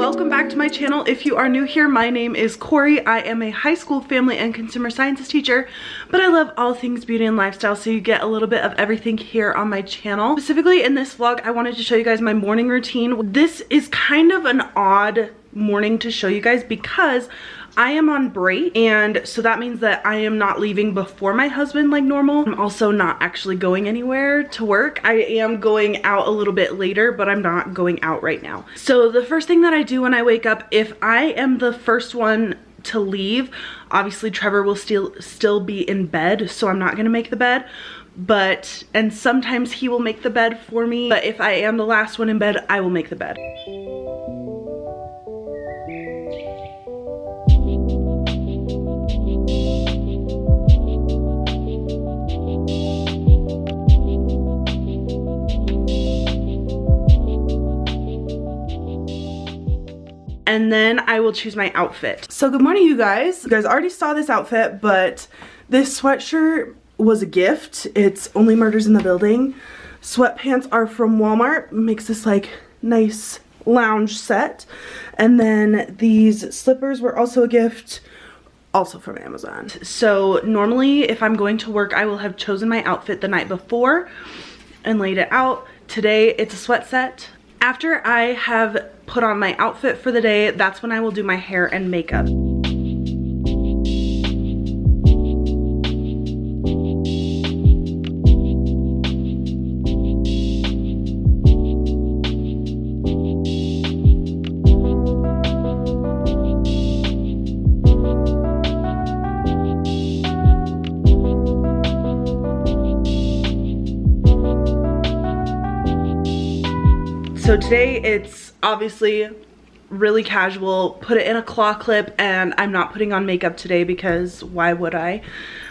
welcome back to my channel. If you are new here, my name is Corie. I am a high school family and consumer sciences teacher, but I love all things beauty and lifestyle, so you get a little bit of everything here on my channel. Specifically in this vlog, I wanted to show you guys my morning routine. This is kind of an odd morning to show you guys because I am on break, and so that means that I am not leaving before my husband like normal. I'm also not actually going anywhere to work. I am going out a little bit later, but I'm not going out right now. So the first thing that I do when I wake up, if I am the first one to leave, obviously Trevor will still be in bed, so I'm not gonna make the bed. And sometimes he will make the bed for me, but if I am the last one in bed, I will make the bed. And then I will choose my outfit. So good morning, you guys. You guys already saw this outfit, but this sweatshirt was a gift. It's Only Murders in the Building. Sweatpants are from Walmart. Makes this like nice lounge set. And then these slippers were also a gift, also from Amazon. So normally if I'm going to work, I will have chosen my outfit the night before and laid it out. Today it's a sweat set. After I have put on my outfit for the day, that's when I will do my hair and makeup. So today it's obviously really casual, put it in a claw clip, and I'm not putting on makeup today because why would I?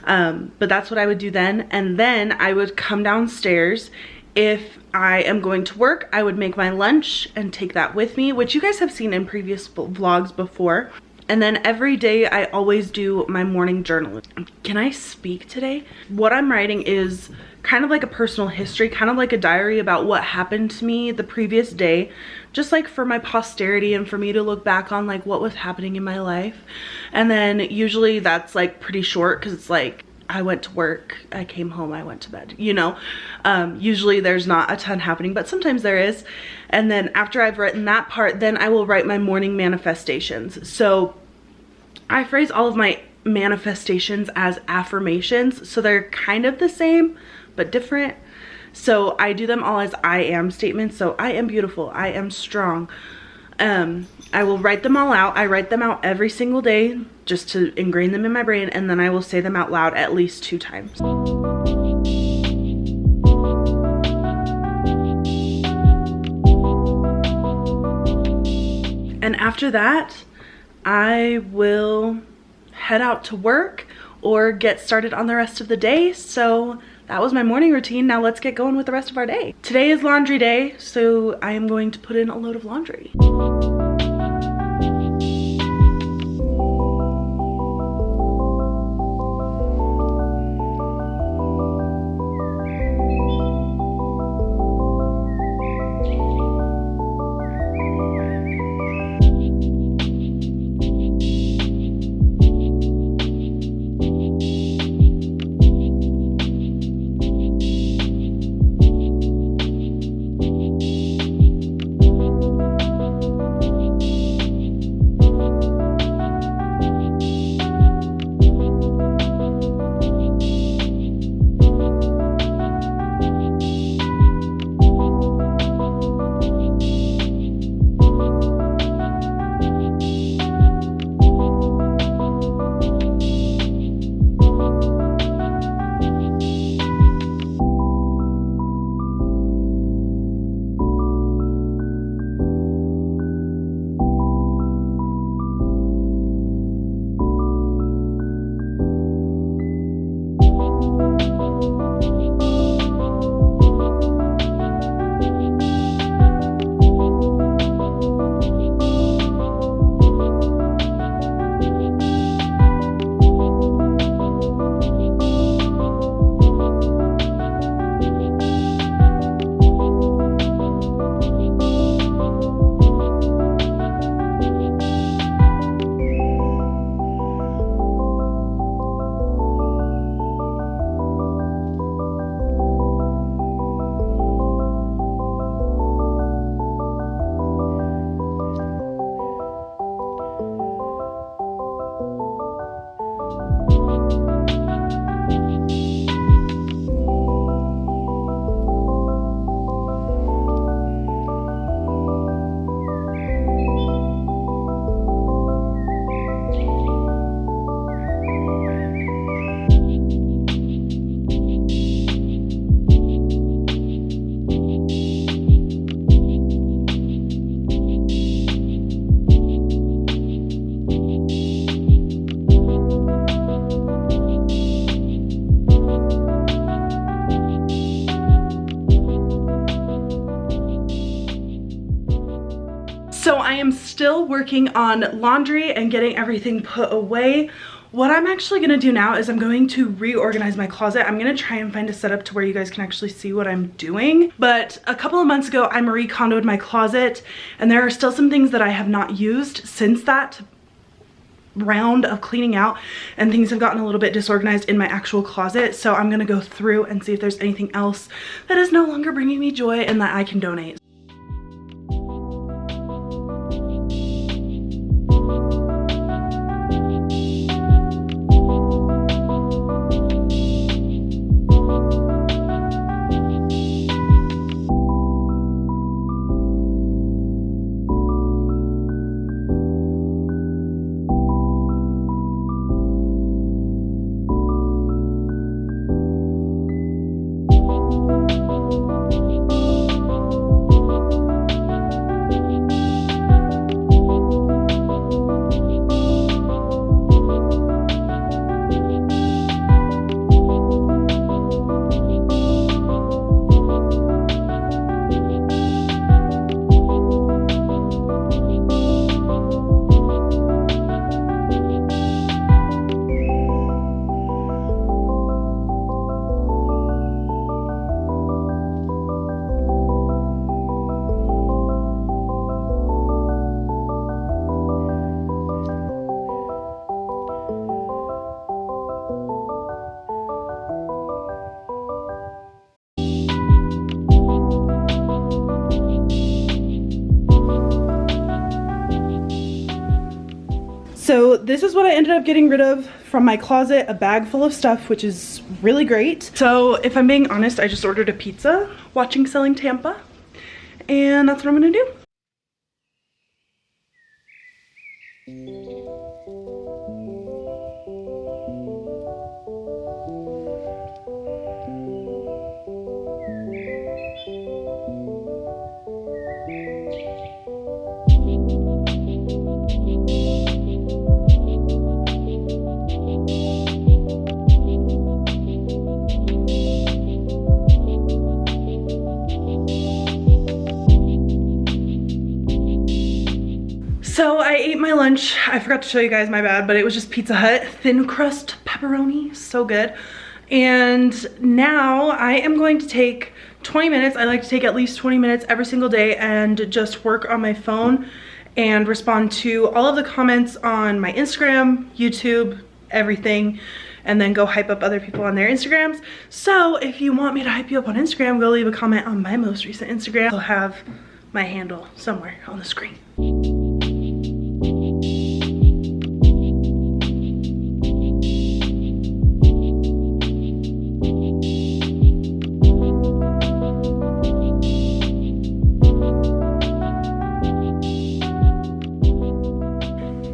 But that's what I would do then. And then I would come downstairs. If I am going to work, I would make my lunch and take that with me, which you guys have seen in previous vlogs before. And then every day I always do my morning journal. Can I speak today? What I'm writing is kind of like a personal history, kind of like a diary about what happened to me the previous day, just like for my posterity and for me to look back on like what was happening in my life. And then usually that's like pretty short because it's like I went to work, I came home, I went to bed, you know. Usually there's not a ton happening, but sometimes there is. And then after I've written that part, then I will write my morning manifestations. So I phrase all of my manifestations as affirmations, so they're kind of the same but different. So I do them all as I am statements. So I am beautiful, I am strong. I will write them all out. I write them out every single day just to ingrain them in my brain, and then I will say them out loud at least 2 times. And after that, I will head out to work or get started on the rest of the day. So that was my morning routine. Now let's get going with the rest of our day. Today is laundry day, so I am going to put in a load of laundry. still working on laundry and getting everything put away. What I'm actually gonna do now is I'm going to reorganize my closet. I'm gonna try and find a setup to where you guys can actually see what I'm doing. But a couple of months ago, I Marie Kondoed my closet, and there are still some things that I have not used since that round of cleaning out, and things have gotten a little bit disorganized in my actual closet. So I'm gonna go through and see if there's anything else that is no longer bringing me joy and that I can donate. So this is what I ended up getting rid of from my closet, a bag full of stuff, which is really great. So if I'm being honest, I just ordered a pizza, watching Selling Tampa, and that's what I'm gonna do. So I ate my lunch. I forgot to show you guys, my bad, but it was just Pizza Hut thin crust pepperoni, so good. And now I am going to take 20 minutes. I like to take at least 20 minutes every single day and just work on my phone and respond to all of the comments on my Instagram, YouTube, everything, and then go hype up other people on their Instagrams. So if you want me to hype you up on Instagram, go leave a comment on my most recent Instagram. I'll have my handle somewhere on the screen.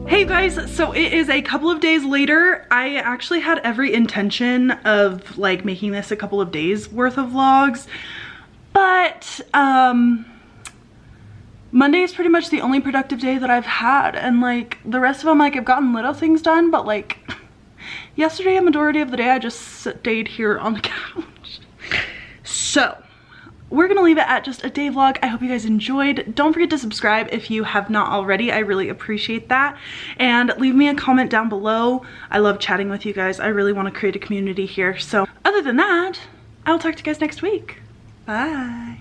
Hey guys, so it is a couple of days later. I actually had every intention of like making this a couple of days worth of vlogs, but Monday is pretty much the only productive day that I've had, and like the rest of them, like I've gotten little things done, but like yesterday, a majority of the day I just stayed here on the couch. So we're gonna leave it at just a day vlog. I hope you guys enjoyed. Don't forget to subscribe if you have not already. I really appreciate that. And leave me a comment down below. I love chatting with you guys. I really want to create a community here. So other than that, I'll talk to you guys next week. Bye.